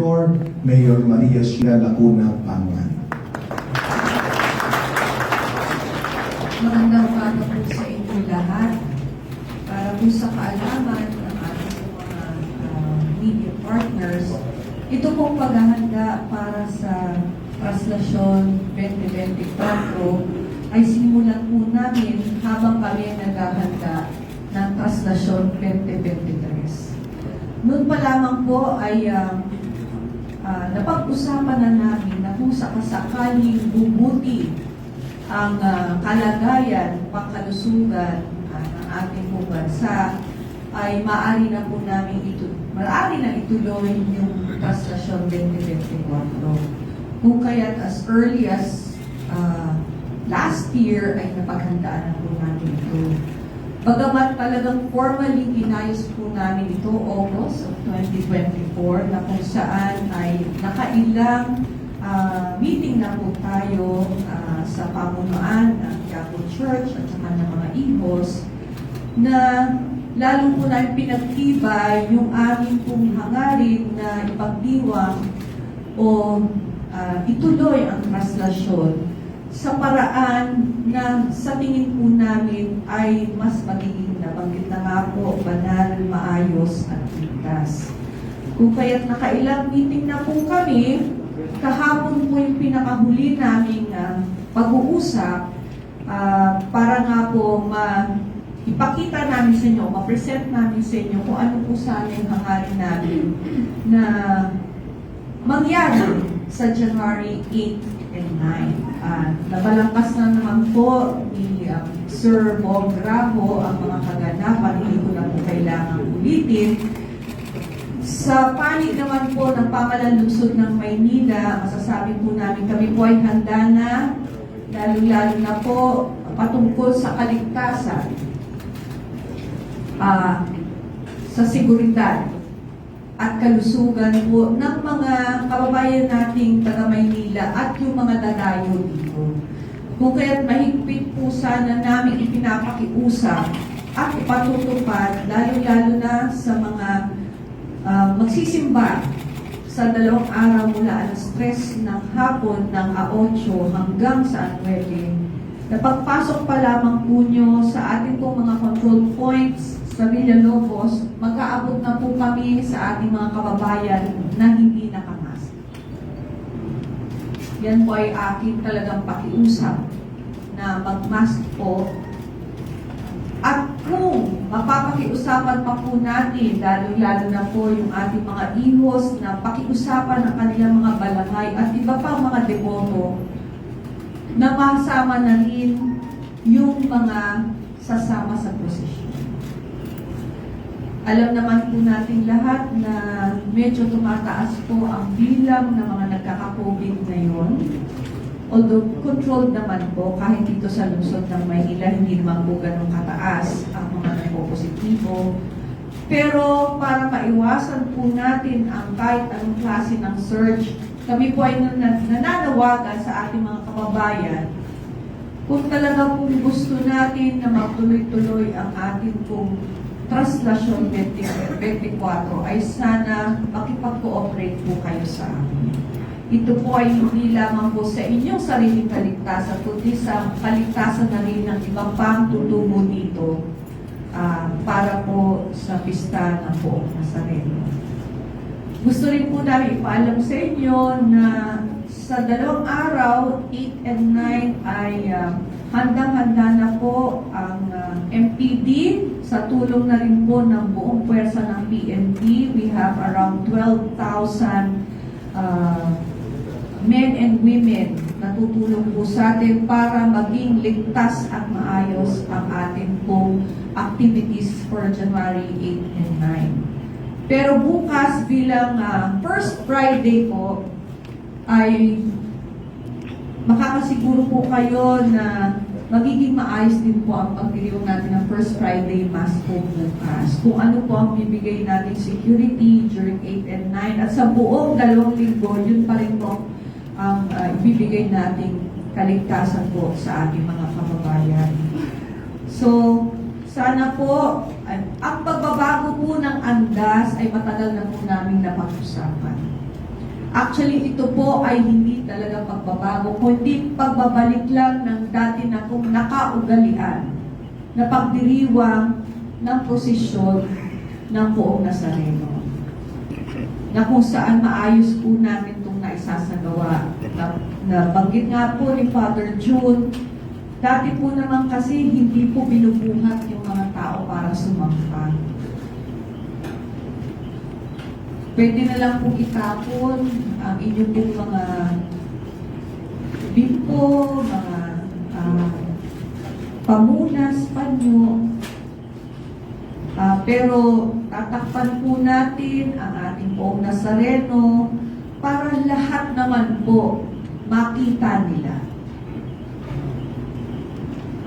Señor, Mayor Maria Sheila Lacuna Pangan. Magandang umaga po sa inyo lahat. Para po sa kaalaman ng ating mga media partners, ito pong paghahanda para sa Traslasyon 2024 ay simulan po namin habang kami naghahanda ng Traslasyon 2023. Noon pa lamang po ay napag-usapan na namin na kung sakasakaling bubuti ang kalagayan, pangkalusugan ng ating po bansa, ay maaari na po namin ituloy yung Traslasyon 2024. Kung kaya't as early as last year ay napaghandaan na po namin ito. Bagamat talagang formally inayos po namin ito August of 2024 na kung saan ay nakailang meeting na po tayo sa pamunuan ng Quiapo Church at saka ng mga ihos na lalo po na pinagtibay yung aming pong hangarin na ipagdiwang o ituloy ang traslasyon sa paraan na sa tingin po namin ay mas magiging nabanggit na nga po, banal, maayos at ligtas. Kung kaya't nakailang meeting na po kami, kahapon po yung pinakahuli naming pag-uusap para nga po ipakita namin sa inyo, ma-present namin sa inyo kung ano po sana yung hangarin namin na mangyari sa January 8 and 9. Nabalangkas na naman po ni Sir Bob Graho ang mga kaganapan, hindi ko na po kailangan ulitin. Sa panig naman po ng pamahalaan lungsod ng Maynila, masasabi po namin kami po ay handa na, lalo-lalo na po patungkol sa kaligtasan, sa seguridad at kalusugan po ng mga kababayan nating taga Maynila at yung mga dadayo dito. Kung kaya't mahigpit po sana namin ipinapakiusap at ipatutupad, lalo-lalo na sa mga magsisimba sa 2 araw mula alas 3 ng hapon ng 8 hanggang sa 9. Na pagpasok pa lamang po nyo sa ating pong mga control points sa Villalobos, mag-aabot na po kami sa ating mga kababayan na hindi nakamask. Yan po ay akin talagang pakiusap na mag-mask po. At kung mapapakiusapan pa po natin, lalo-lalo na po yung ating mga ihos na pakiusapan ang kanilang mga balangay at iba pa mga deboto, na masama na rin yung mga sasama sa prosesyon. Alam naman po natin lahat na medyo tumataas po ang bilang ng mga nagkaka-COVID ngayon. Although controlled naman po, kahit dito sa lungsod ng Maynila, hindi naman po ganun kataas ang mga nagpo-positibo. Pero para maiwasan po natin ang kahit anong klase ng surge, kami po ay nananawagan sa ating mga kababayan kung talaga pong gusto natin na magtuloy-tuloy ang ating pong Traslasyon 2024 ay sana makipag-cooperate po kayo sa amin. Ito po ay hindi lamang po sa inyong sariling kaligtasan, kundi sa kaligtasan na rin ng ibang pang tutubo dito para po sa pista ng buong Nazareno. Gusto rin po namin ipaalam sa inyo na sa 2 araw, 8 and 9 ay handang-handa na po ang MPD sa tulong na rin po ng buong puwersa ng PNP. We have around 12,000 men and women na tutulong po sa atin para maging ligtas at maayos ang ating pong activities for January 8 and 9. Pero bukas bilang first Friday po, ay makakasiguro po kayo na magiging maayos din po ang pagdiriwang natin ng First Friday Mass po bukas. Kung ano po ang bibigay natin security during 8 and 9 at sa buong 2 linggo, yun pa rin po ang ibibigay nating kaligtasan po sa ating mga kababayan. So, sana po, ang pagbabago po ng andas ay matagal na po namin napag-usapan. Actually, ito po ay hindi talaga pagbabago, kundi pagbabalik lang ng dati na kung nakaugalian na pagdiriwang ng posisyon ng Poong Nazareno. Na kung saan maayos po namin itong naisasagawa. Na banggit nga po ni Father June, dati po naman kasi hindi po binubuhat yung mga tao para sumangka. Pwede na lang po itapon ang inyong pong mga bimpo, mga pamunas, panyo. Pero tatakpan po natin ang ating Poong Nazareno para lahat naman po makita nila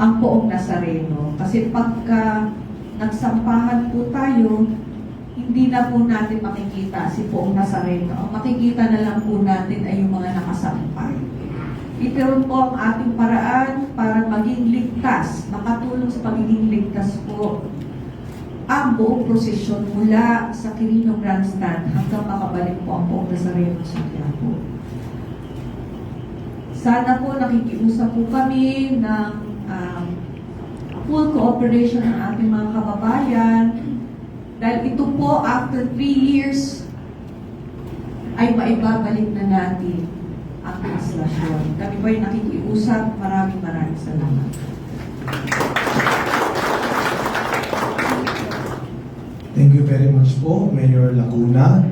ang Poong Nazareno. Kasi pagka nagsampahan po tayo, hindi na po natin makikita si Poong Nazareno. Ang makikita na lang po natin ay yung mga nakasampay. Ito rin po ang ating paraan para maging ligtas, makatulong sa pagiging ligtas po ang buong prosesyon mula sa Quirino Grandstand hanggang makabalik po ang Poong Nazareno sa Quiapo. Sana po nakikiusap po kami ng full cooperation ng ating mga kababayan dahil ito po after 3 years ay maibabalik na natin ang translasyon. Kami po ay nakikiusap. Maraming salamat. Thank you very much po, Mayor Lacuna.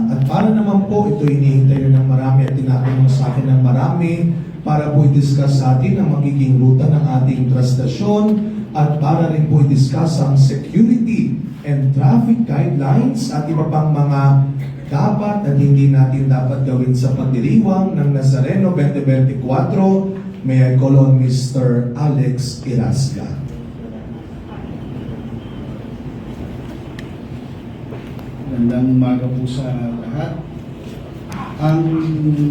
At para naman po, ito hinihintay ng marami at tinatanong sa akin ng marami para po i-discuss sa atin ang magiging ruta ng ating translasyon at para rin po i-discuss ang security and traffic guidelines at iba pang mga dapat at hindi natin dapat gawin sa pagdiriwang ng Nazareno 2024. May I call on Mr. Alex Irasga. Magandang umaga po sa lahat. Ang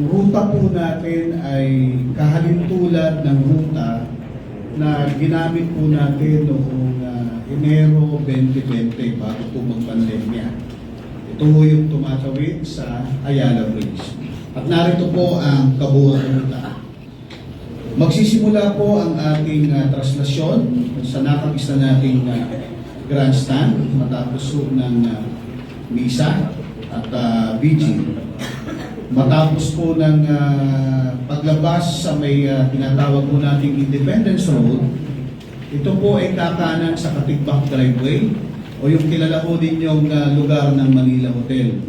ruta po natin ay kahalintulad ng ruta na ginamit po natin noong Enero 2020 bago po magpandemya. Ito po yung tumatawid sa Ayala Bridge. At narito po ang kabuuan ruta. Magsisimula po ang ating translasyon sa nakagis na nating grandstand matapos po ng misa at vigil. Matapos po ng paglabas sa may tinatawag po nating Independence Road, ito po ay kakanan sa Katigbak Driveway o yung kilala po din yung lugar ng Manila Hotel.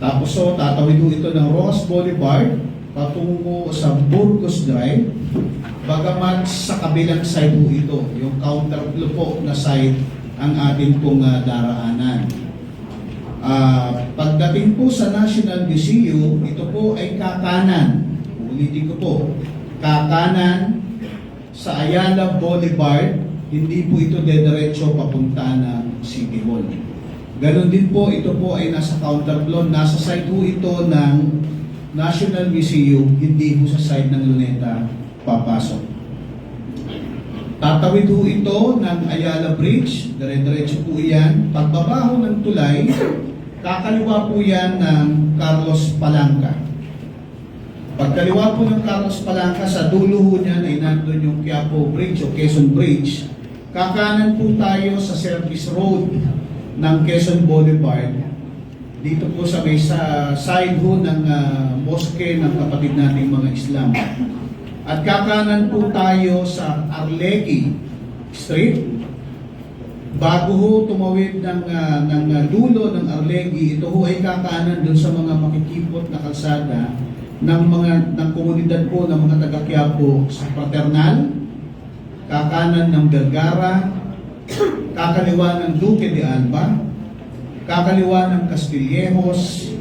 Tapos so, tatawid po ito ng Rojas Boulevard patungo sa Burgos Drive, bagamat sa kabilang side po ito, yung counterflow po na side ang atin pong daraanan. Pagdating po sa National Museum, ito po ay kakanan. Ulitin ko po, kakanan sa Ayala Boulevard, hindi po ito dediretso papunta ng City Hall. Ganon din po, ito po ay nasa counterflow, nasa side po ito ng National Museum, hindi po sa side ng Luneta papasok. Tatawid po ito ng Ayala Bridge, dire-diretso po yan. Pagbabaho ng tulay, kakaliwa po yan ng Carlos Palanca. Pagkaliwa po ng Carlos Palanca, sa dulo po niyan ay nandun yung Quiapo Bridge o Quezon Bridge. Kakanan po tayo sa service road ng Quezon Boulevard. Dito po sa may side ho ng mosque ng kapatid nating mga Islam. At kakanan po tayo sa Arlegui Street. Bago ho tumawid ng dulo ng Arlegui, ito ho ay kakanan dun sa mga makikipot na kalsada ng komunidad po ng mga taga-Quiapo sa Fraternal, kakanan ng Vergara, kakaliwa ng Duque de Alba, kakaliwa ng Castillejos,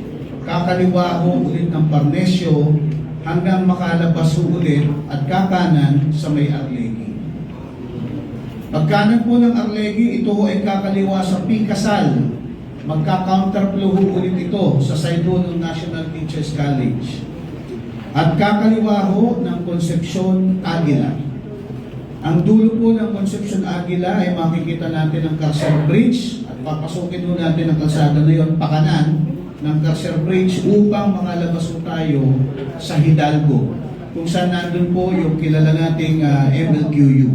kakaliwa ho ulit ng Parnesio, hanggang makalabas ho ulit at kakanan sa may Arlegui. Pagkanan po ng Arlegui, ito ho ay kakaliwa sa Picasal. Magka-counterflow ho ulit ito sa side ho ng National Teachers College. At kakaliwa ho ng Concepcion Aguila. Ang dulo po ng Concepcion Aguila ay makikita natin ang Carson Bridge at papasukin ho natin ang kalsada na yun, pakanan. ng Carcer Bridge upang makalabas po tayo sa Hidalgo, kung saan nandun po yung kilala nating MLQU.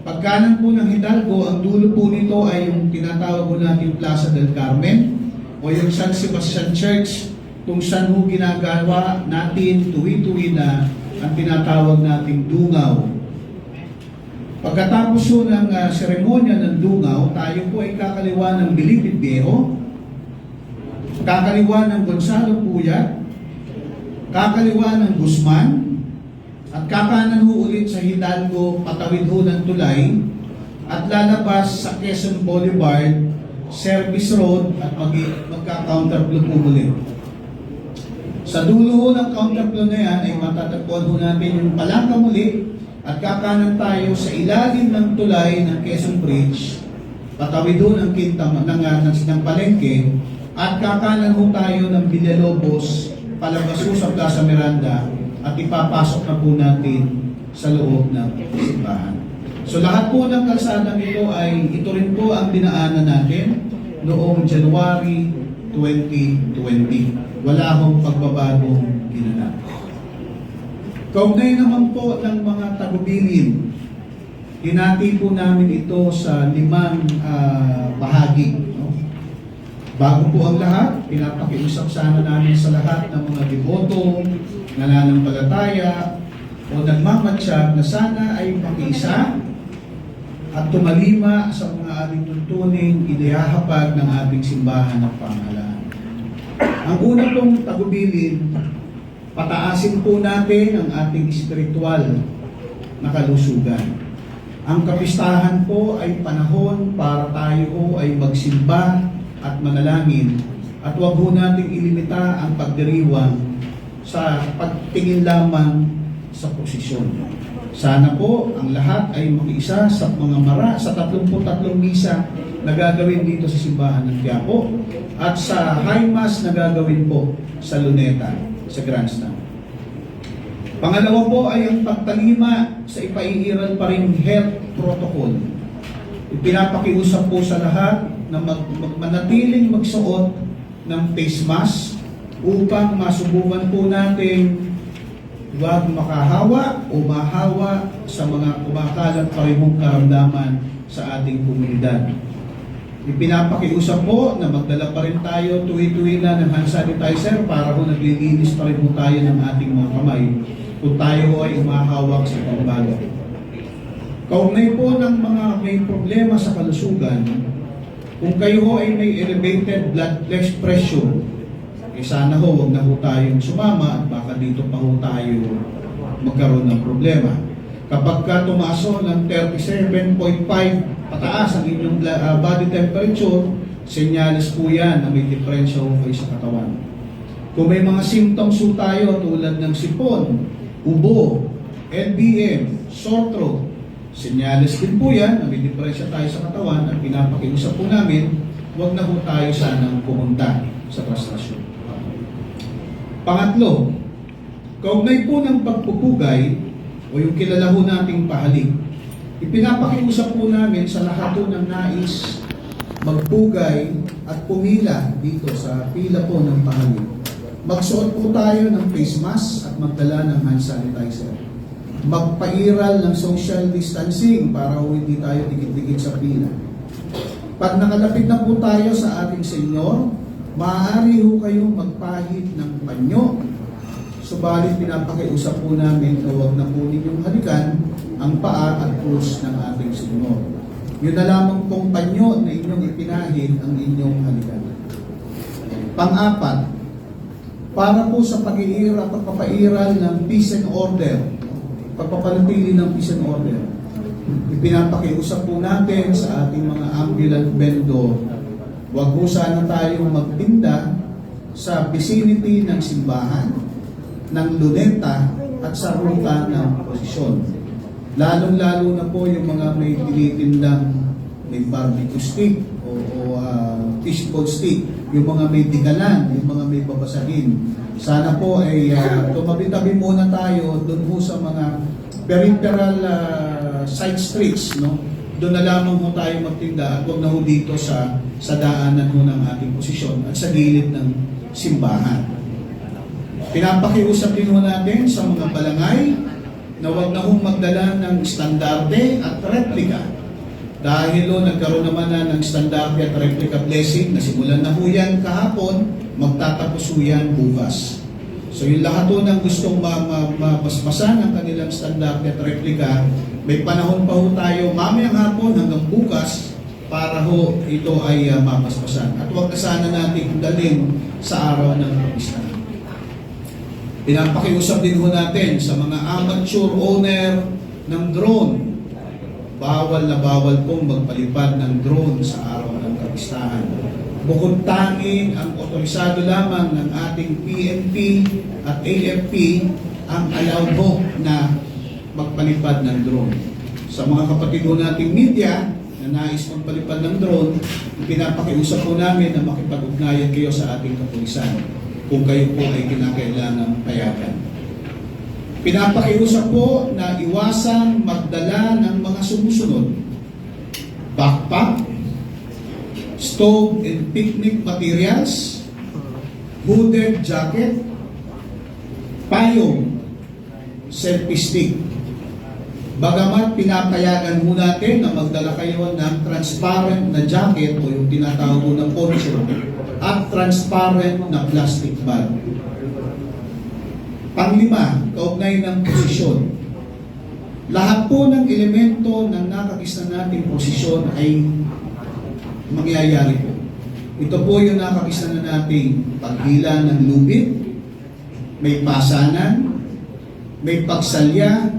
Pagkanan po ng Hidalgo, ang dulo po nito ay yung tinatawag po natin Plaza del Carmen o yung San Sebastian Church, kung saan po ginagawa natin tuwi-tuwi na ang tinatawag nating dungaw. Pagkatapos po ng seremonya ng dungaw, tayo po ay kakaliwa ng Bilibid Viejo, kakaliwa ng Gonzalo Puyat, kakaliwa ng Guzman, at kakanan ho ulit sa Hidalgo, patawid ho ng tulay, at lalabas sa Quezon Boulevard, Service Road, at magka-counterflow po ulit. Sa dulo ho ng counterflow na yan ay matatagpuan ho natin yung Palangka muli, at kakanan tayo sa ilalim ng tulay ng Quezon Bridge, patawid ho ng ng Palengke, at kakanan ho tayo ng Villalobos, palabas ho sa Plaza Miranda, at ipapasok na po natin sa loob ng simbahan. So lahat po ng kalsadang ito ito rin po ang dinaanan natin noong January 2020. Wala hong pagbabagong ginanap. Kaugnay naman po ng mga tagubilin, hinati po namin ito sa 5 bahagi. Bago po ang lahat, pinapakiusap sana namin sa lahat ng mga deboto, nananampalataya, o nagmamatsyag na sana ay makiisa at tumalima sa mga ating tuntuning inihahapag ng ating simbahan ng pamahalaan. Ang una pong tagubilin, pataasin po natin ang ating espiritual na kalusugan. Ang kapistahan po ay panahon para tayo ay magsimba at manalangin, at huwag ho nating ilimita ang pagdiriwang sa pagtingin lamang sa posisyon. Sana po ang lahat ay makiisa sa mga sa 33 misa na gagawin dito sa simbahan ng Quiapo at sa High Mass na gagawin po sa Luneta, sa Grandstand. Pangalawa po ay ang pagtalima sa ipaiiral pa ring health protocol. Ipinapakiusap po sa lahat na manatiling magsuot ng face mask upang masubukan po natin huwag makahawa o mahawa sa mga kumakalat parehong karamdaman sa ating komunidad. Ipinapakiusap po na magdala pa rin tayo tuwi-tuwi na ng hand sanitizer para kung naglilinis pa rin po tayo ng ating mga kamay kung tayo ay umahawak sa ibang bagay. Kaugnay po ng mga may problema sa kalusugan, kung kayo ay may elevated blood pressure, sana ho, huwag na ho tayong sumama at baka dito pa ho tayo magkaroon ng problema. Kapag ka tumaso ng 37.5 pataas ang inyong body temperature, senyales po yan na may diferensya ho kayo sa katawan. Kung may mga symptoms ho tayo tulad ng sipon, ubo, LBM, sore throat, senyales din po yan na may diferensya tayo sa katawan at pinapakiusap po namin, huwag na po tayo sanang pumunta sa trastasyon. Pangatlo, kaugnay po ng pagpupugay o yung kilala ho nating pahalik, ipinapakiusap po namin sa lahat po ng nais magpugay at pumila dito sa pila po ng pahalik. Magsuot po tayo ng face mask at magdala ng hand sanitizer. Magpairal ng social distancing para hindi tayo dikit-dikit sa pila. Pag nakalapit na po tayo sa ating senyor, maaari ho kayong magpahid ng panyo. Subalit pinapakiusap po namin na huwag na po ninyong halikan ang paa at krus ng ating senyor. Yun na lamang pong panyo na inyong ipinahid ang inyong halikan. Pang-apat, para po sa pagpapairal ng peace and order, pagpapanatili ng peace and order, ipinapakiusap po natin sa ating mga ambulant vendor, huwag po sana tayong magtinda sa vicinity ng simbahan, ng luneta at sa ruta ng posisyon. Lalong-lalo na po yung mga may tinitindang may barbecue stick o fishball stick, yung mga may digalan, yung mga may babasahin. Sana po ay tumabi-tabi muna tayo doon po sa mga peripheral side streets, no? doon na lamang ho tayo magtinda at huwag na ho dito sa daanan ho ng ating posisyon at sa gilid ng simbahan. Pinapakiusap din ho natin sa mga balangay na huwag na hong magdala ng standarte at replika. Dahil ho, nagkaroon naman na ng standarte at replika blessing, nasimulan na ho yan kahapon, magtatapos ho yan bukas. So yung lahat ho ng gustong mapaspasan ang kanilang standarte at replika, may panahon pa ho tayo mamayang hapon hanggang bukas para ho ito ay mapaspasan. At huwag na sana natin dalhin sa araw ng kapistahan. Pinapakiusap din ho natin sa mga amateur owner ng drone. Bawal na bawal pong magpalipad ng drone sa araw ng kapistahan. Bukod tanging ang otorisado lamang ng ating PNP at AFP ang allowed ho na magpalipad ng drone. Sa mga kapatid ho nating media na nais magpalipad ng drone, pinapakiusap po namin na makipag-ugnayan kayo sa ating kapulisan kung kayo po ay kinakailangang payagan. Pinapakiusap po na iwasang magdala ng mga sumusunod: backpack, stove and picnic materials, hooded jacket, payong, selfie stick. Bagamat pinapayagan mo natin na magdala kayo ng transparent na jacket o yung tinatawag mo na poncho at transparent na plastic bag. Panglima, kaugnay ng posisyon. Lahat po ng elemento ng nakakisa nating posisyon ay mangyayari po. Ito po yung nakakisa na nating paghila ng lubid, may pasanan, may pagsalya,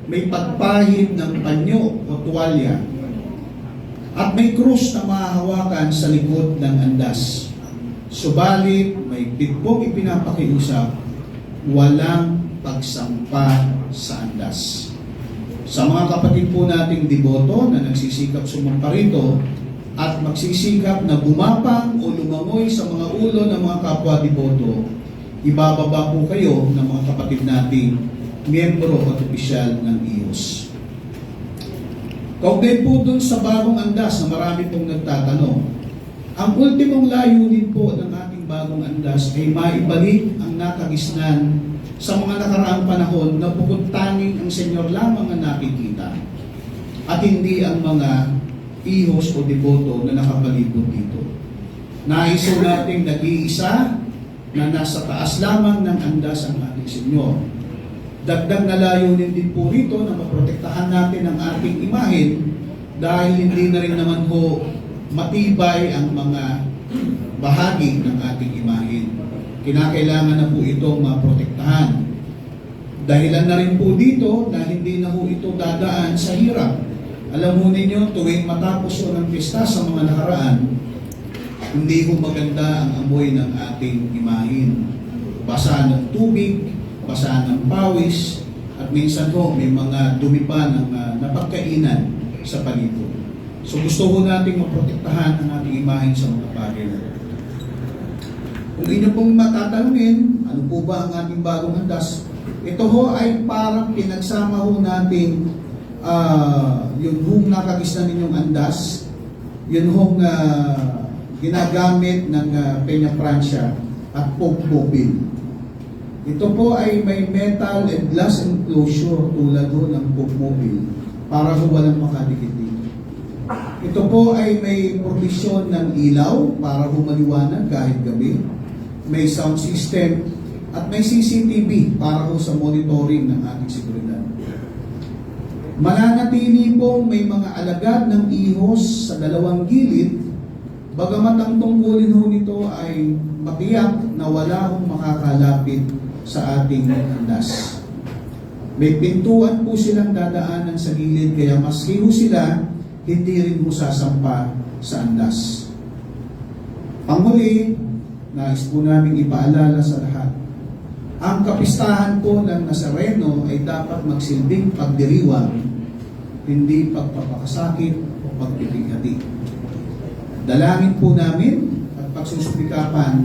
may pagpahid ng panyo o tuwalya, at may krus na mahahawakan sa likod ng andas. Subalit, may pong ipinapakiusap, walang pagsampa sa andas. Sa mga kapatid po nating deboto na nagsisikap sumampa rito at magsisikap na gumapang o lumangoy sa mga ulo ng mga kapwa deboto, ibababa po kayo ng mga kapatid nating miyembro at opisyal ng IOS. Kaugnay po dun sa bagong andas na marami pong nagtatanong, ang ultimong layunin po ng ating bagong andas ay maibalik ang nakagisnan sa mga nakaraang panahon na bukod tanging ang senyor lamang ang nakikita at hindi ang mga ihos o deboto na nakapalibot dito. Nais po nating nag-iisa na nasa taas lamang ng andas ang ating senyor. Dagdag na layunin din po rito na maprotektahan natin ang ating imahen dahil hindi na rin naman po matibay ang mga bahagi ng ating imahen. Kinakailangan na po itong maprotektahan. Dahilan na rin po dito na hindi na po ito dadaan sa hirap. Alam mo ninyo, tuwing matapos po ng pista sa mga nakaraan, hindi po maganda ang amoy ng ating imahen. Basa ng tubig, basa ng pawis, at minsan po may mga dumi pa ng napagkainan sa palibot. So gusto ko nating maprotektahan ang ating imahen sa mga bagay na ito. Kung inyo pong matatanungin, ano po ba ang ating bagong andas? Ito ho ay parang pinagsama ho natin yun hong nakagisnan ninyong andas, yun hong ginagamit ng Peña Francia at Pope Mobile. Ito po ay may metal and glass enclosure tulad ho ng Pope Mobile para ho walang makadikit dito. Ito po ay may provision ng ilaw para ho maliwanag kahit gabi. May sound system at may CCTV para ho sa monitoring ng ating seguridad. Mananatili po may mga alagad ng ihos sa dalawang gilid, bagamat ang tungkulin ho nito ay matiyak na wala hong makakalapit sa ating andas. May pintuan po silang dadaanan sa gilid, kaya maski ho sila, hindi rin ho sasampa sa andas. Panghuli, nais po namin ipaalala sa lahat, ang kapistahan po ng Nazareno ay dapat magsilbing pagdiriwang, hindi pagpapakasakit o pagpipighati. Dalangin po namin at pagsusupikapan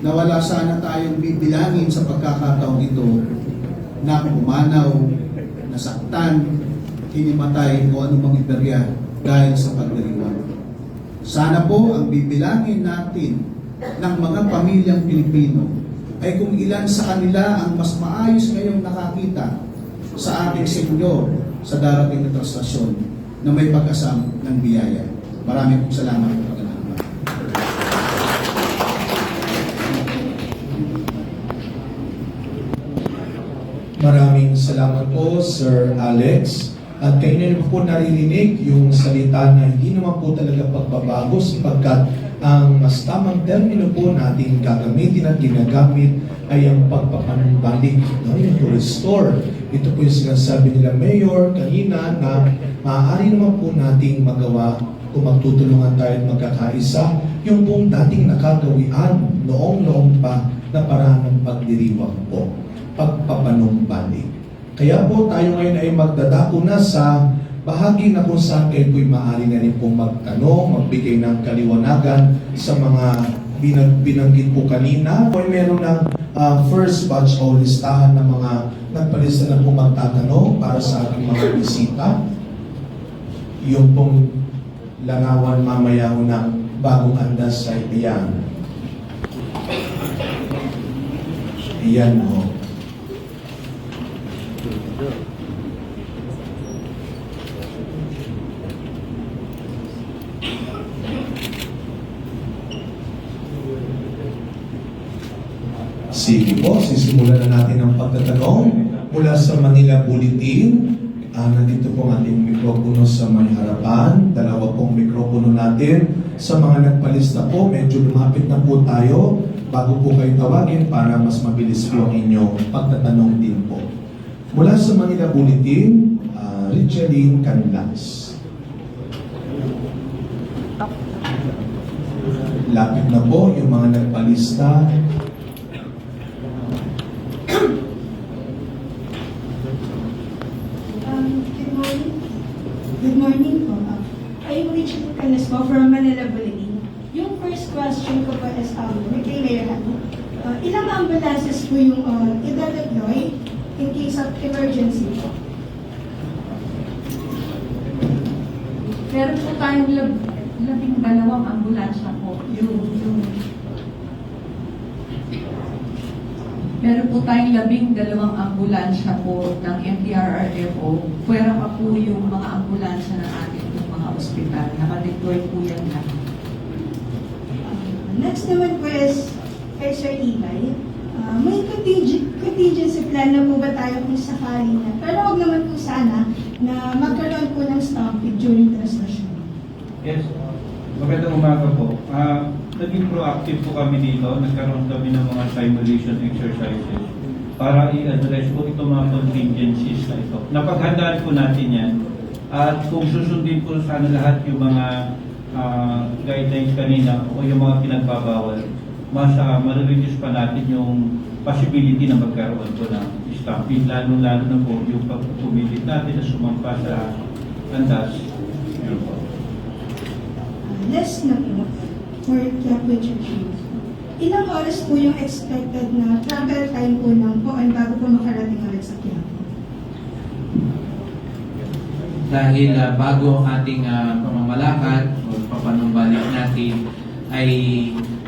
na wala sana tayong bibilangin sa pagkakataong ito na pumanaw, nasaktan, hinimatay o anumang iberya dahil sa pagdiriwang. Sana po ang bibilangin natin ng mga pamilyang Pilipino ay kung ilan sa kanila ang mas maayos ngayong nakakita sa ating Senyor sa darating na trastasyon na may pag-asam ng biyaya. Maraming salamat po. Maraming salamat po, Sir Alex. At kayo na po naririnig yung salita na hindi naman po talaga pagbabago sapagkat ang mas tamang termino po natin gagamitin at ginagamit ay ang pagpapanumbalik, no? Yung to restore. Ito po yung sinasabi nila Mayor kanina na maaari naman po nating magawa kung magtutulungan tayo at magkakaisa yung pong dating nakagawian noong pa na paraan ng pagdiriwang po, pagpapanumbalik. Kaya po tayo ngayon ay magdadako na sa bahagi na kung saan kayo po'y maaari na rin pong magtanong, magbigay ng kaliwanagan sa mga binanggit po kanina. O meron ng first batch o listahan ng mga nagpalista na po magtatanong para sa ating mga bisita. Yung pong langawan mamaya ng bagong andas ay iyan. Iyan mo. Sige po, sisimulan na natin ang pagtatanong mula sa Manila Bulletin. Nandito po ang ating mikropono sa may harapan. Dalawa pong mikropono natin. Sa mga nagpalista po, medyo lumapit na po tayo bago po kayo tawagin para mas mabilis po ang inyong pagtatanong din po. Mula sa Manila Bulletin, Richeline Canlas. Lapit na po yung mga nagpalista. Good morning po. I'm Richard Canes po from Manila Bulletin. Yung first question ko po is kay Mayor Hato. Ilang ambulances po yung i-deploy in case of emergency po? Meron po tayong 12 ambulansya po. Meron po tayong 12 ambulansya po ng MTRRFO. Pwera pa po yung mga ambulansya ng ating mga ospital. Naka-deploy po yan na. Next naman po is kay Sir Ibay. May contingency plan na po ba tayo kung sakali na? Pero huwag naman po sana na magkaroon po ng stampede during translation. Yes. Magandang umaga po. Naging proactive po kami dito. Nagkaroon kami ng mga simulation exercises para i-address po itong mga contingencies na ito. Napaghandaan po natin yan. At kung susundin po sana lahat yung mga guidelines kanina o yung mga pinagbabawal, mas ma-reduce pa natin yung possibility na magkaroon po ng stampede. Lalo-lalo na po yung pagpumilit natin na sumampa sa andas. Yun po. Last na po, for Quiapo Church. Ilang oras po yung expected na travel time po ng Poon bago po makarating ulit sa Quiapo? Dahil bago ang ating pamamalakad o papanumbalik natin ay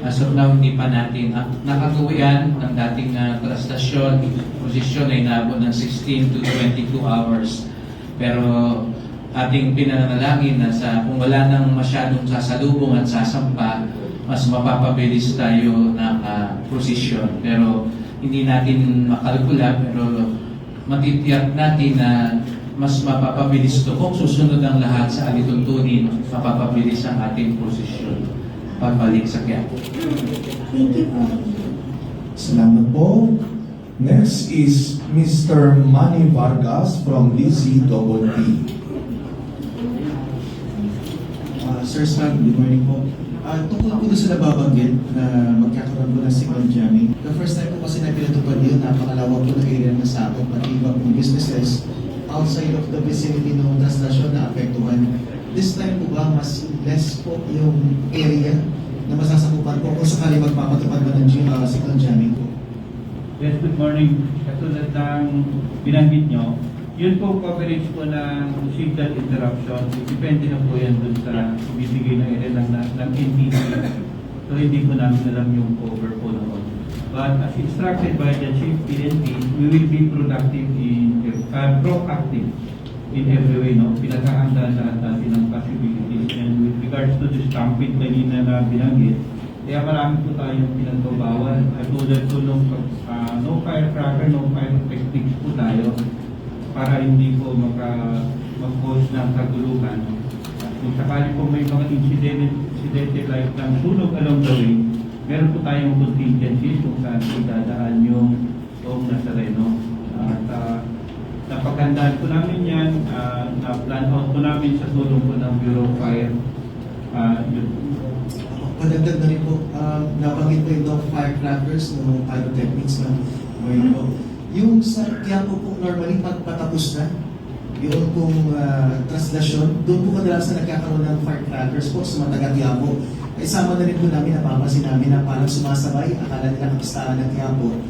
as of now hindi pa natin nakagawian ng dating trastasyon. Posisyon ay naabot ng 16 to 22 hours. Pero ating pinanalangin na kung wala nang masyadong sasalubong at sasampa, mas mapapabilis tayo ng posisyon. Pero hindi natin makalkula, pero matitiyak natin na mas mapapabilis ito. Kung susunod ang lahat sa alituntunin, mapapabilis ang ating posisyon pagbalik sa Quiapo. Thank you po. Salamat po. Next is Mr. Manny Vargas from DCTT. Sir Stan, good morning po. Tungkol po doon sa nababanggit na magkakaroon po ng signal jamming. The first time po kasi na pinatupad yun, napakalawag po na area na sa atin, pati iba pong businesses outside of the vicinity ng stasyon na apektuhan. This time po ba, mas less po yung area na masasakupan po kung sakali magpapatupad ba ng signal jamming po? Yes, good morning. Katulad ng binanggit nyo, Yun po coverage po ng signal interruption. Depende na po yan dun sa ibibigay na area ng NTC. So hindi po namin alam yung cover po noon. But as instructed by the Chief PNP, we will be proactive in every way. No? Pinag-aandaan lahat natin ng possibilities. And with regards to the stampede kanina na binanggit, kaya marami po tayong pinagbabawal. At tulad po nung no firecracker, no pyrotechnics po tayo para hindi po mag-cause ng kaguluhan. At kung sakali po may mga incidente like ng sunog along the way, meron po tayong contingencies kung saan po dadaan yung Nazareno. At napaghandaan po namin yan, na-plan out po namin sa tulong po ng Bureau of Fire. Padagdag na rin po, nabanggit po itong firecrackers, ng pyrotechnics na ngayon po. Yung sa Quiapo po normally pag patapos na, yun pong translasyon, doon po kadalasan nagkakaroon ng firecrackers po sa mga taga-Quiapo. Ay sama na rin po namin, napapansin namin na parang sumasabay, akala nila kapistahan ng Quiapo,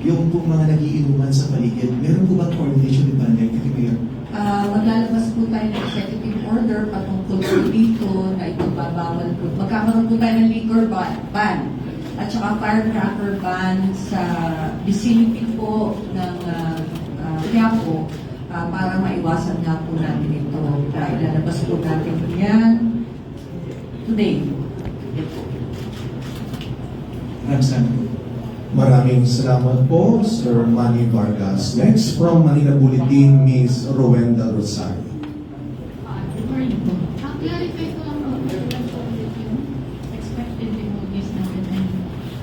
yung pong mga nagiinuman sa paligid. Meron po ba coordination with Bandang Mayor? Maglalabas po tayo ng executive order patungkol po dito na ipagbabawal po. Magkakaroon po tayo ng liquor ban at saka firecracker ban sa vicinity po ng Quiapo para maiwasan nga po natin ito. Kaya ilalabas po natin yan today. Maraming salamat po, Sir Manny Vargas. Next, from Manila Bulletin, Ms. Rowenda Rosario. Good morning po. Clarify ko lang po, yung expected demolis natin and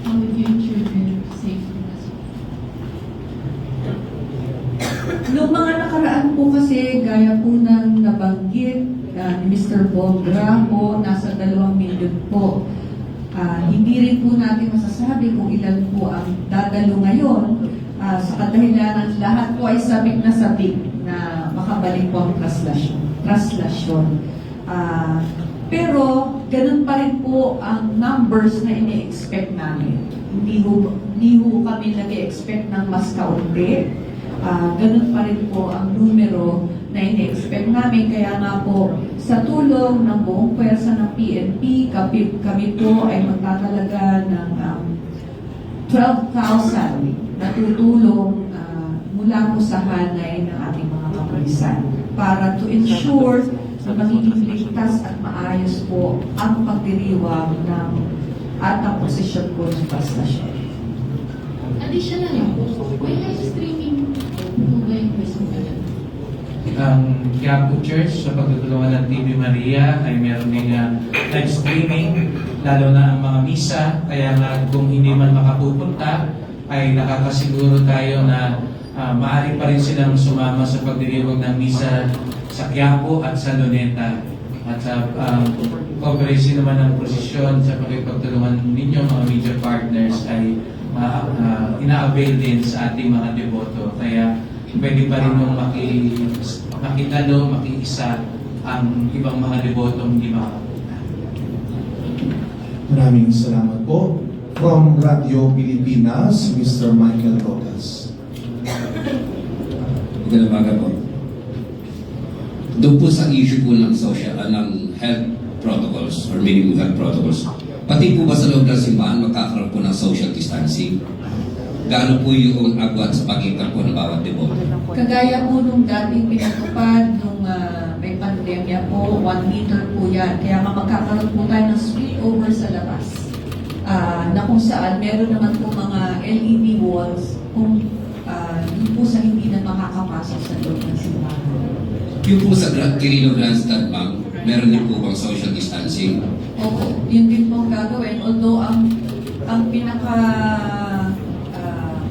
how would you ensure their safety as well? Noong mga nakaraan po kasi, gaya po ng nabanggit ni Mr. Bob Graho, nasa 2 milyon po. Hindi rin po natin masasabi kung ilan po ang dadalo ngayon sa kadahilanan lahat po ay sabik na makabalik po ang traslasyon. Pero ganun pa rin po ang numbers na ini-expect namin. Hindi ho kami nag-expect ng mas kaunti. Ganun pa rin po ang numero na ini-expect namin. Kaya nga po, sa tulong ng buong pwersa ng PNP, kami po ay magtatalaga ng 12,000 na tutulong mula po sa hanay ng ating mga kapulisan para to ensure na magiging ligtas at maayos po ang pagdiriwang ng at ang posisyon po ng pastasyon. Additionally, may live streaming po ba yung presentation? Ang Quiapo Church sa pagtutulungan ng TV Maria ay meron din live streaming, lalo na ang mga misa. Kaya nga kung hindi man makapupunta, ay nakakasiguro tayo na maaari pa rin silang sumama sa pagdiriwag ng misa sa Quiapo at sa Luneta. At sa cooperation naman ng prosesyon sa pagpagtulungan ninyo mga media partners ay ina-avail din sa ating mga deboto. Kaya pwede pa rin yung makitalo, makiisa ang ibang mga debotong hindi makapunta. Maraming salamat po. From Radio Pilipinas, Mr. Michael Rodas. Magandang umaga po. Doon po sa issue po ng ng health protocols or minimum health protocols, pati po ba sa loob ng simbahan magkakaroon po ng social distancing? Gaano po yung agwat sa pagitan po ng bawat deboto? Kagaya po nung dating pinatupad, nung may pandemya po, 1 meter po yan. Kaya magkakaroon po tayo ng spillover sa labas. Na kung saan meron naman po mga LED walls kung yun po sa hindi na makakapasok sa loob ng simbahan. Yung po sa Quirino Grandstand, ma'am, meron din po bang social distancing? Opo, yun din po ang gagawin. Although ang pinaka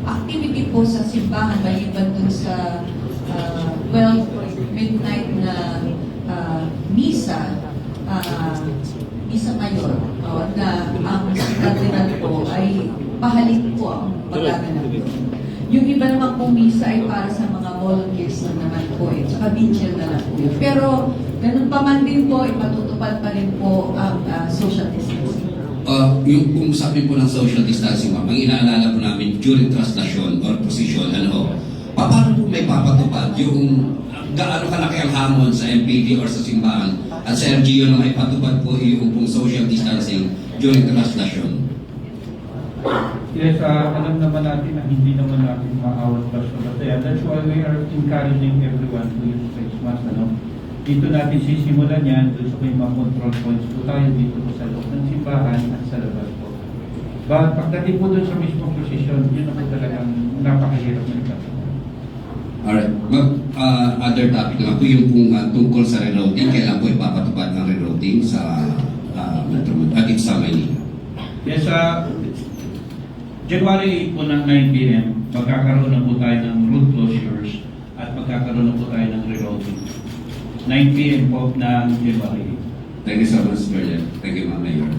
activity po sa simbahan, maliban dun sa 12 midnight na misa mayor, na ang kardinal po ay pahalik po ang pagkaganap. Yung iba naman po misa ay para sa mga volunteers na naman po tsaka vigil na lang po. Pero ganun pa man din po, ipatutupad pa rin po ang social distancing. Yung kung sabi po ng social distancing, ma'am, ang inaalala po namin during translasyon or posisyon, paano po may papatupad yung gaano kalaki ang hamon sa MPD or sa simbahan at sa LGU na may patupad po yung pong social distancing during the translation? Yes, alam naman natin na hindi naman natin maawat basta. That's why we are encouraging everyone to use face mask. Dito natin sisimulan yan, doon sa may mga control points po tayo dito po sa loob ng simbahan at sa labas po. But pagdating po doon sa mismong posisyon, yun ako talagang napakahirap na ito. Alright. Other topic na po yung pong tungkol sa rerouting. Kailan po ipapatupad ng rerouting sa Metro at sa Maynila? Yes, January 8 po ng 9 p.m. magkakaroon na po tayo ng road closures at magkakaroon na po tayo ng rerouting. 9 p.m. po ng January 8. Thank you so much, Mr. Thank you, Ma'am Mayor.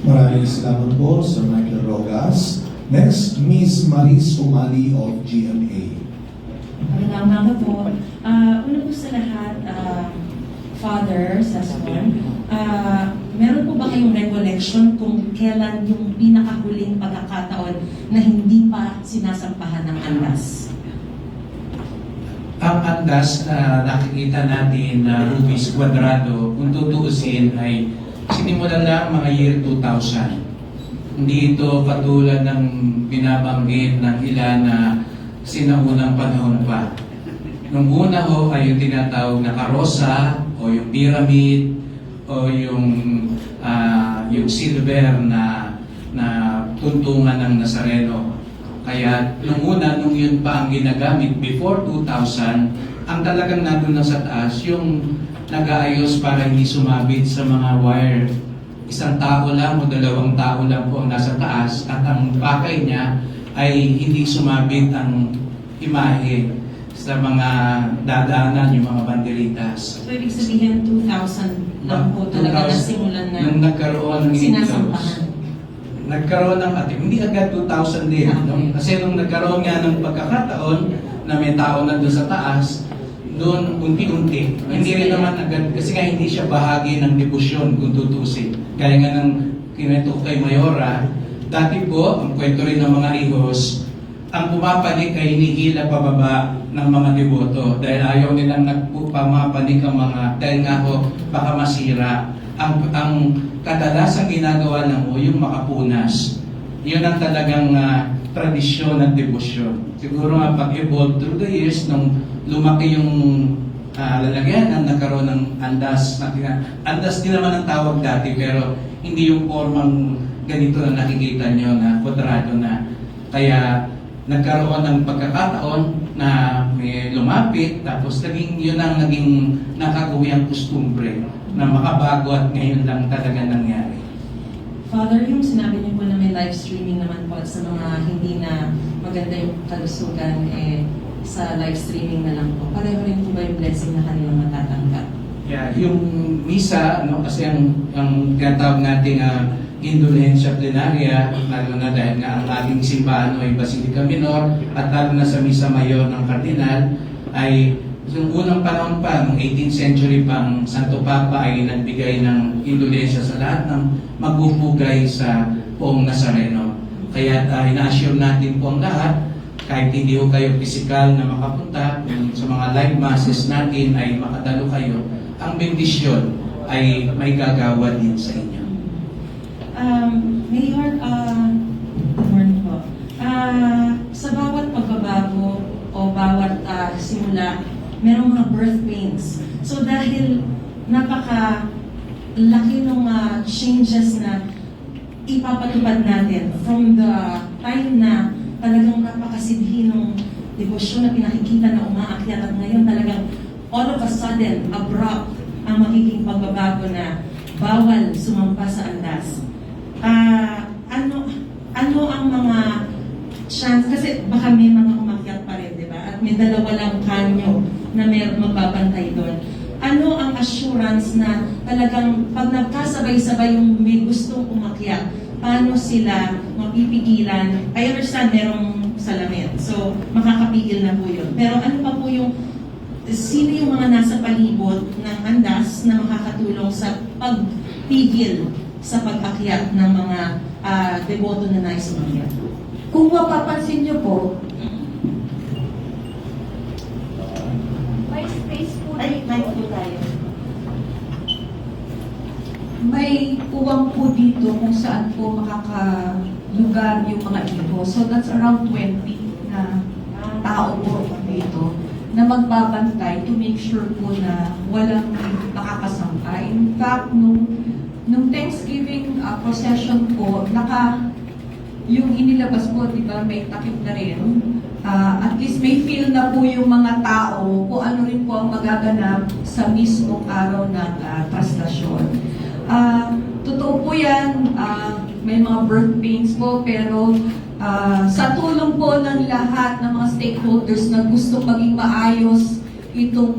Maraming salamat po, Sir Michael Rogas. Next, Ms. Maris Umali of GMA. Magandang umaga po. Una po sa lahat, Father Sasson, meron po ba kayong recollection kung kailan yung pinakahuling pagkakataon na hindi pa sinasampahan ng andas? Ang andas na nakikita natin na Rubis Cuadrado, kung tutuusin ay sinimulan lang mga year 2000. Hindi ito katulad ng binabanggit ng ilan na sinaunang panahon pa. Nung una ho ay yung tinatawag na karosa o yung pyramid o yung silver na tuntungan ng Nazareno. Kaya nung una, nung yun pa ang ginagamit before 2000, ang talagang nandun na sa taas yung nag-aayos para hindi sumabit sa mga wire. Isang tao lang o dalawang tao lang po ang nasa taas at ang pakay niya ay hindi sumabit ang imahe sa mga dadaanan, yung mga banderitas. So, ibig sabihin 2000 lang po talaga nasimulan na nung nagkaroon ng sinasampahan. Nagkaroon ng hindi agad 2000 din. No? Kasi nung nagkaroon nga ng pagkakataon na may tao na doon sa taas, doon unti-unti. Hindi rin naman agad, kasi nga hindi siya bahagi ng debosyon kung tutusin. Kaya nga ng kineto kay Mayora, dati po, ang kwento rin ng mga ihos, ang pumapanik ay hinihila pababa ng mga deboto dahil ayaw nilang nagpamapanik ang mga, dahil nga ho, baka masira. Ang kadalasan ginagawa lang ho, yung makapunas. Yun ang talagang tradisyon at debosyon. Siguro nga pag-evolve through the years, nung lumaki yung lalagyan, nagkaroon ng andas. Andas din naman ang tawag dati, pero hindi yung formang ganito na nakikita nyo na kwadrado na. Kaya nagkaroon ng pagkakataon na may lumapit, tapos yun ang naging nakagawiyang kustumbre na makabago at ngayon lang talaga nangyari. Father, yung sinabi niyo po na may live streaming naman po at sa mga hindi na maganda yung kalusugan, sa live streaming na lang po. Pareho rin po ba yung blessing na kanilang matatanggap? Yeah, yung misa, kasi ang tinatawag nating indulhensya plenaria, lalo na dahil nga ang ating simbahan ay Basilica Minor at lalo na sa Misa Mayor ng Kardinal, ay yung unang panahon pa, noong 18th century pang Santo Papa ay nagbigay ng indulhensya sa lahat ng magbubugay sa poong Nazareno. Kaya ina-assure natin po ang lahat, kahit hindi ho kayo physical na makapunta, sa mga live masses natin ay makadalo kayo, ang bendisyon ay may gagawa din sa inyo. Mayor, good morning po. Sa bawat pagbabago o bawat simula, merong mga birth pains. So dahil napaka-laki ng changes na ipapatupad natin from the time na talagang napakasidhi ng debosyon na pinakikita na umaakyat at ngayon talagang all of a sudden, abrupt ang magiging pagbabago na bawal sumampa sa andas. Ano ang mga chance, kasi baka may mga umakyat pa rin, di ba? At may dalawa lang kanyo na meron magbabantay doon. Ano ang assurance na talagang pag nagkasabay-sabay yung may gustong umakyat, paano sila mapipigilan? I understand merong salamin, so makakapigil na po yun. Pero ano pa po yung, sino yung mga nasa palibot ng andas na makakatulong sa pagpigil sa pag-akyat ng mga deboto na nais umakyat? Kung mapapansin niyo po, Ay, mic po tayo. May puwang po dito kung saan po makakalugar yung mga ito. So that's around 20 na tao po dito na magbabantay to make sure po na walang makakasampa. In fact, nung Thanksgiving procession po, yung inilabas po, di ba, may takip na rin. At least may feel na po yung mga tao kung ano rin po ang magaganap sa mismong araw ng traslasyon. Totoo po yan, may mga birth pains po, pero sa tulong po ng lahat ng mga stakeholders na gusto maging maayos itong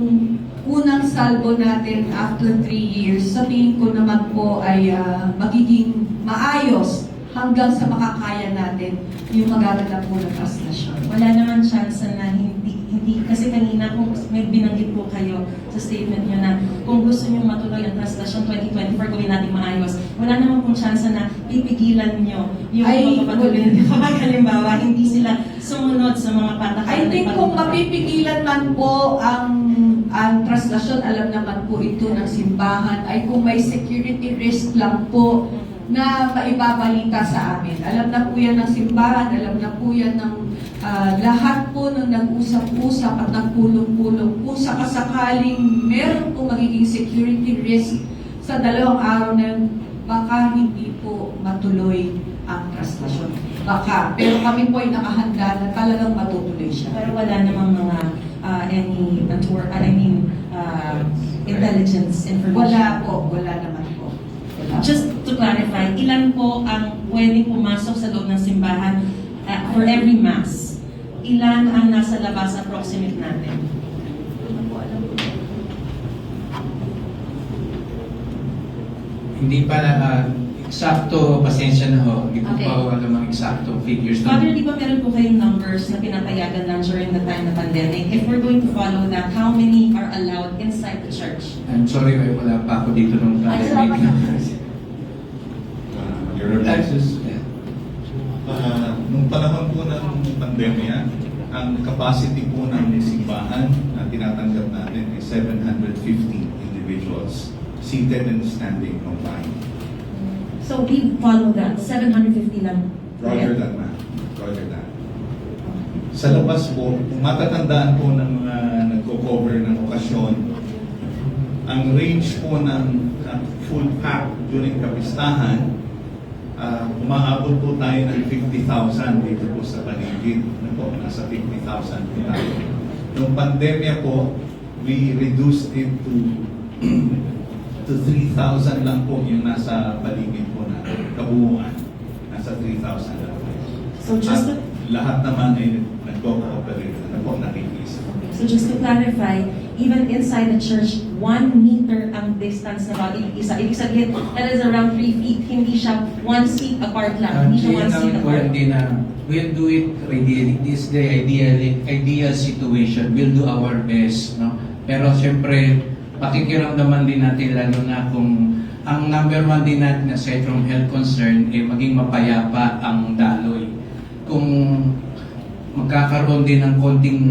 unang salvo natin after 3 years, sa tingin ko naman po ay magiging maayos hanggang sa makakaya natin yung magaganap po ng traslasyon. Wala naman chance na hindi kasi kanina kung may binanggit po kayo sa statement nyo na kung gusto nyo matuloy ang traslasyon 2024 gawin natin maayos, wala naman pong chance na pipigilan nyo yung magpapatuloy na kapag halimbawa hindi sila sumunod sa mga patakaran. I think kung mapipigilan man po ang traslasyon, alam naman po ito ng simbahan, ay kung may security risk lang po na maibabalita sa amin. Alam na po yan ng simbahan, alam na po yan ng lahat po ng nag-usap-usap at nagpulong-pulong po sa kasakaling meron po magiging security risk sa 2 araw na yun, baka hindi po matuloy ang traslasyon. Baka. Pero kami po ay nakahanda na talagang matutuloy siya. Pero wala namang mga intelligence information. Wala naman po. Wala. Just to clarify, ilan po ang pwedeng pumasok sa loob ng simbahan for every mass? Ilan ang nasa labas approximate natin? Hindi pa na eksakto, pasensya na ho. Hindi ko Okay. pa ho alam ang eksaktong figures. Father, di ba meron po kayong numbers na pinapayagan lang during the time of pandemic? If we're going to follow that, how many are allowed inside the church? I'm sorry, wala pa ako dito nung Ay, pandemic. Your Reverence, Yeah. nung panahon po ng pandemya, ang capacity po ng simbahan na tinatanggap natin is 750 individuals seated and standing combined. So we follow that, 750 lang. Roger that, ma'am. Roger that. Sa labas po, kung matatandaan po ng mga nagko-cover ng okasyon, ang range po ng full pack during kapistahan, umaabot po tayo ng 50,000 dito po sa paligid. Nasa 50,000 po tayo. Nung pandemya po, we reduced it to 3,000 lang po yung nasa paligid po na kabuuan. Nasa 3,000 lang po. So just to, At lahat naman ay nagko-cooperate na po nakikisa. so just to clarify, even inside the church, 1 meter ang distance na bawat isa. Ibig sabihin, that is around 3 feet. Hindi siya 1 seat apart lang. Hindi siya 1 seat apart. We'll do it ideally. This is the ideal situation. We'll do our best. No? Pero siyempre, pakikiramdaman din natin lalo na kung ang number 1 din natin aside from health concern, maging mapayapa ang daloy. Kung magkakaroon din ng konting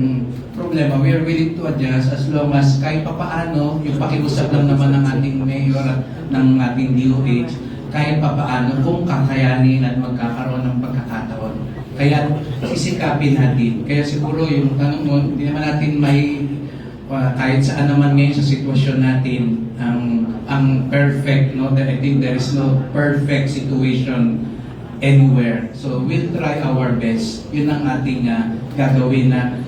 problema, we are willing to adjust as long as kahit papaano, yung pakiusap lang naman ng ating mayor at ng ating DOH, kahit papaano kung kakayanin at magkakaroon ng pagkakataon. Kaya sisikapin natin. Kaya siguro yung tanong mo, hindi naman natin may kahit saan naman ngayon sa sitwasyon natin ang perfect, no? I think there is no perfect situation anywhere. So we'll try our best. Yun ang ating gagawin na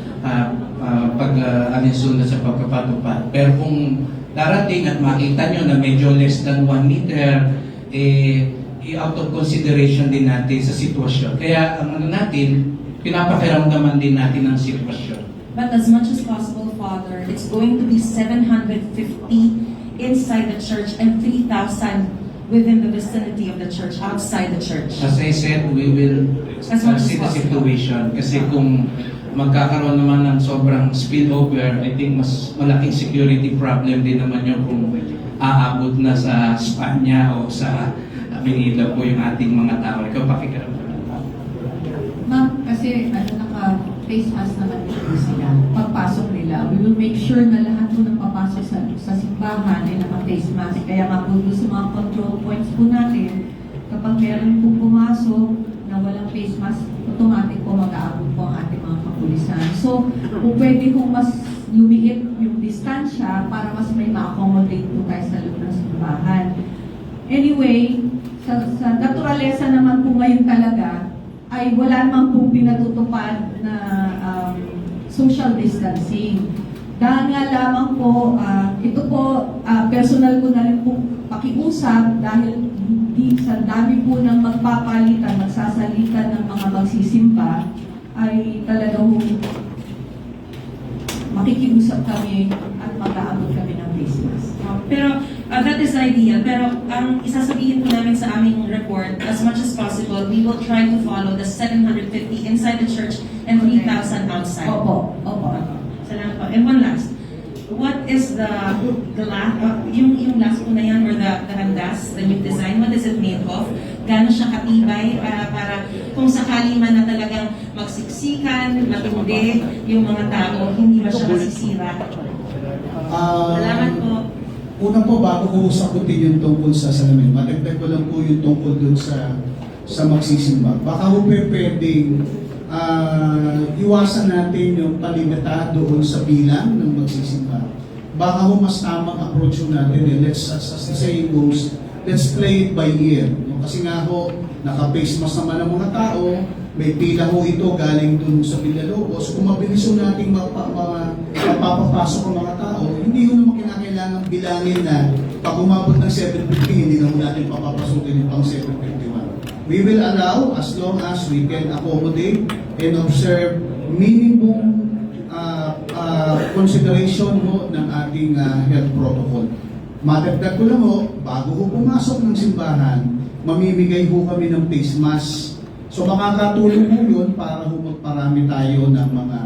pag-alinsunod sa pagpapatupad. Pero kung darating at makita nyo na medyo less than 1 meter, out of consideration din natin sa sitwasyon. Kaya ang ano natin, pinapakiramdaman din natin ang sitwasyon. But as much as possible, Father, it's going to be 750 inside the church and 3,000 within the vicinity of the church, outside the church. As I said, we will As much as see the possible. situation. Kasi kung magkakaroon naman ng sobrang spillover, I think mas malaking security problem din naman yun kung aabot na sa Spanya o sa Manila po yung ating mga tao. Ikaw pakikiramdaman. Ma'am, kasi naka-face mask naman dito sila. Pagpasok nila, we will make sure na lahat po ng papasok simbahan ay naka-face mask. Kaya nga po sa mga control points po natin, kapag meron po pumasok na walang face mask, automatic po mag-aabot po ang ating mga kapulisan. So, kung pwede kong mas lumiit yung distansya para mas may ma-accommodate po tayo sa loob ng simbahan. Anyway, sa naturalesa naman po ngayon talaga, ay wala naman pong pinatutupad na social distancing. Dahil nga lamang po, ito po, personal ko na rin po pakiusap dahil sa dami po ng magpapalitan, magsasalitan ng mga magsisimba, ay talagang makikiusap kami at mag-aabot kami ng face mask. Pero that is ideal. Pero ang isasabihin po namin sa aming report, as much as possible, we will try to follow the 750 inside the church and 3,000 outside. Opo. Salamat po. And one last. What is the last, yung last po na yan, or the handas, the new design, what is it made of? Gano'n siya katibay para kung sakali man na talagang magsiksikan, matindi yung mga tao, hindi ba siya masisira? Salamat po. Una po, bago ko sagutin yung tungkol sa salamin, madagdag ko lang po yung tungkol dun sa magsisimba. Baka ho pwedeng iwasan natin yung palimita doon sa bilang ng magsisimba. Baka ho mas tamang approach ho natin, let's, as the saying goes, let's play it by ear. Kasi nga ho, naka-face mask naman ang mga tao, may pila ho ito galing dun sa Villalobos. Kung mabilis ho natin mapapapasok ang mga tao, hindi ho naman kinakailangan bilangin na pag umabot ng 750, hindi na ho natin papapasukin yung pang 751. We will allow as long as we can accommodate and observe minimum consideration ho ng ating health protocol. Madagdag ko lang ho, bago ho pumasok ng simbahan, mamimigay ho kami ng face mask. So makakatulong po yun para ho magparami tayo ng mga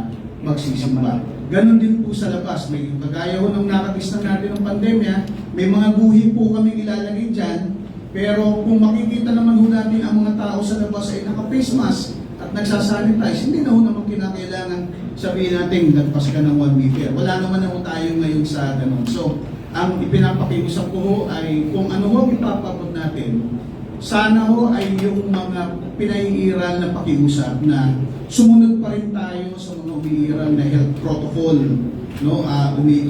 magsisimba. Ganon din po sa labas. May kagaya ho nung nakatisnan natin ng pandemya, may mga guhi po kami ilalagay dyan. Pero kung makikita naman ho natin ang mga tao sa labas ay naka-face mask at nagsasanitize, hindi na ho naman kinakailangan sabihin natin nagpas ka ng 1 meter. Wala naman na ho tayo ngayon sa ganon. So, ang ipinapakiusap ko ho ay kung ano ho ipapabot natin, sana ho ay yung mga pinaiiral na pakiusap na sumunod pa rin tayo sa mga umiiral na health protocol. No,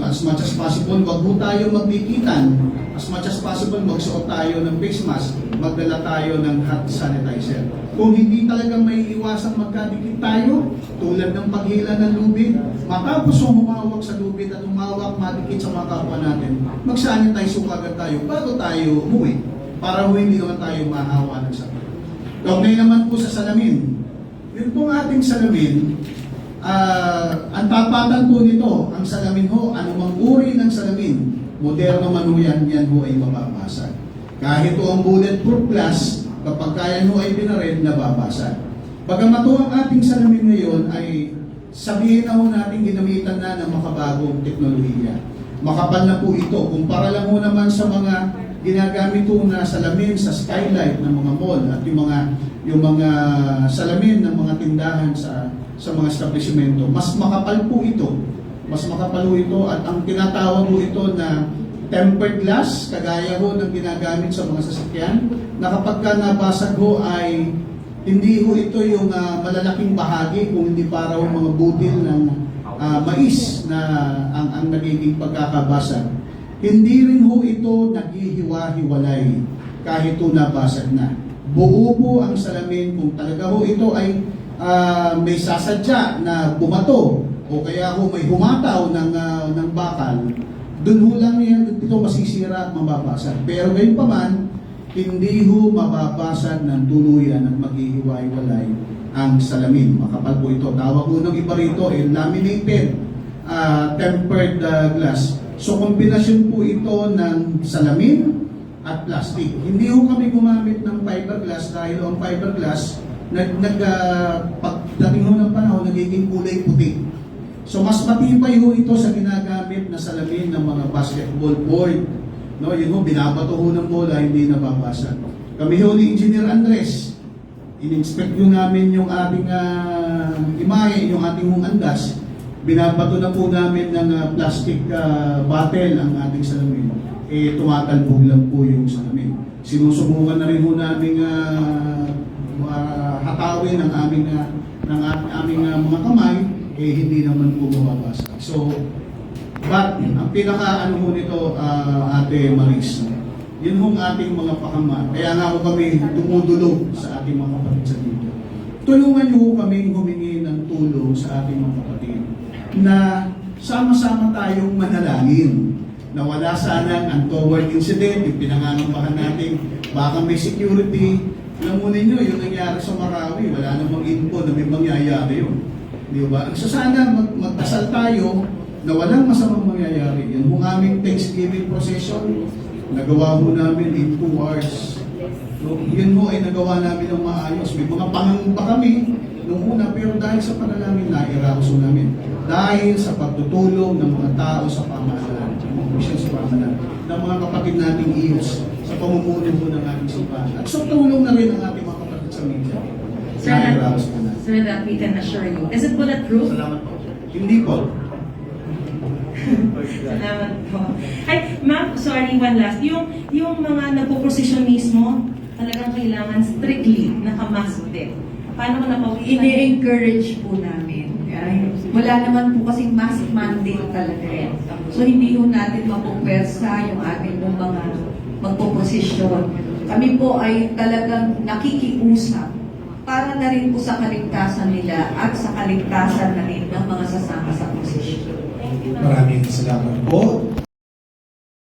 as much as possible, wag ho tayo magdikitan. As much as possible, magsuot tayo ng face mask, magdala tayo ng hand sanitizer. Kung hindi talaga may iwasang magkadikit tayo, tulad ng paghila ng lubid, matapos humawak sa lubid at humawak, madikit sa mga kapwa natin, mag-sanitize ho agad tayo bago tayo umuwi, para ho hindi naman tayo mahawa ng sakit. Kaugnay naman po sa salamin. Yun pong ating salamin, ang tapatan po nito, ang salamin ho, anumang uri ng salamin, moderno man ho yan ho ay mababasag. Kahit ho ang bulletproof glass, kapag kaya ho ay binarin, nababasag. Bagamat ho ang ating salamin ngayon ay sabihin na ho natin ginamitan na ng makabagong teknolohiya. Makapal na po ito, kumpara lang ho naman sa mga ginagamit ho na salamin sa skylight ng mga mall at yung mga salamin ng mga tindahan sa mga establishmento. Mas makapal po ito. Mas makapal po ito at ang tinatawag po ito na tempered glass, kagaya ho ng ginagamit sa mga sasakyan, na kapag ka nabasag ho ay hindi ho ito yung malalaking bahagi, kung hindi para ho mga butil ng mais na ang nagiging pagkakabasag. Hindi rin ho ito naghihiwa-hiwalay kahit ho nabasag na. Buo po ang salamin kung talaga ho ito ay may sasadya na bumato o kaya ho may humataw ng bakal, dun ho lang yan, ito masisira at mababasag. Pero ngayon pa man, hindi ho mababasag ng tuluyan at maghihiwa-hiwalay ang salamin. Makapal po ito. Tawag ho ng iba rito ay laminated tempered glass. So kombinasyon po ito ng salamin at plastic. Hindi ho kami gumamit ng fiberglass dahil ang fiberglass pagdating ho ng panahon nagiging kulay puti. So mas matibay ho ito sa ginagamit na salamin ng mga basketball board. No, yun ho, binabato ho ng bola, hindi nababasag. Kami ho ni Engineer Andres, in-inspect ho namin yung ating imahe, yung ating andas. binabato na po namin ng plastic bottle ang ating salamin, tumatalbog lang po yung salamin. Sinusubukan na rin po namin hatawin ang aming mga kamay, hindi naman po mababasa. So, but ang pinaka ano po nito, Ate Maris, yun hong ating mga pakama. Kaya nga po kami dumudulog sa ating mga kapatid sa dito. Tulungan niyo kami humingi ng tulong sa ating mga kapatid na sama-sama tayong manalangin na wala sana ang untoward incident, yung pinangangambahan natin, baka may security. Alam mo ninyo, yung nangyari sa Marawi, wala namang info na may mangyayari yun. Di ba? So sana magdasal tayo na walang masamang mangyayari. Yan ang aming Thanksgiving procession, nagawa ho namin in 2 hours. So, yun ho ay nagawa namin ng maayos. May mga pangangamba kami nung una, pero dahil sa panalangin, nairaos namin. Dahil sa pagtutulong ng mga tao sa pamahalaan, sa pamahalaan, ng mga kapatid nating iyos, sa pamumuno po ng ating simbahan. At sa tulong na rin ang ating mga kapatid sa media. Nairaos po natin. Sir, that we can assure you. Is it bulletproof? Salamat po. Hindi po. Salamat po. Ay, ma'am, sorry, one last. Yung mga nagpo-procession mismo, talagang kailangan strictly nakamask din. Paano ko napawisan? Ini-encourage po namin. Wala naman po kasing mask mandate talaga yan. So hindi po natin mapupwersa yung ating mga magpoposisyon. Kami po ay talagang nakikiusap para na rin po sa kaligtasan nila at sa kaligtasan na rin ng mga sasama sa posisyon. Maraming salamat po.